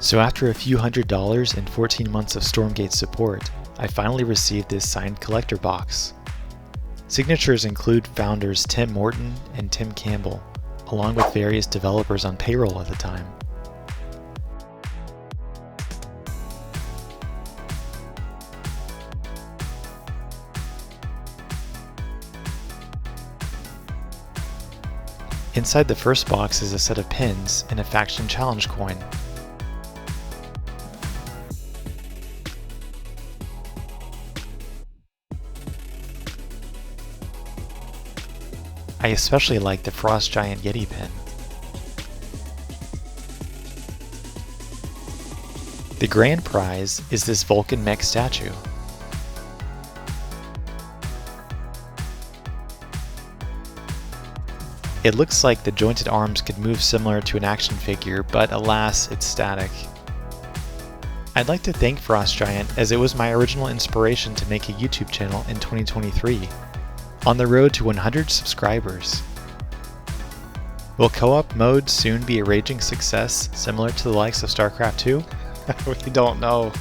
So after a few $100s and 14 months of Stormgate support, I finally received this signed collector box. Signatures include founders Tim Morton and Tim Campbell, along with various developers on payroll at the time. Inside the first box is a set of pins and a faction challenge coin. I especially like the Frost Giant Yeti pin. The grand prize is this Vulcan mech statue. It looks like the jointed arms could move similar to an action figure, but alas, it's static. I'd like to thank Frost Giant, as it was my original inspiration to make a YouTube channel in 2023, on the road to 100 subscribers. Will co-op mode soon be a raging success, similar to the likes of StarCraft 2? We don't know.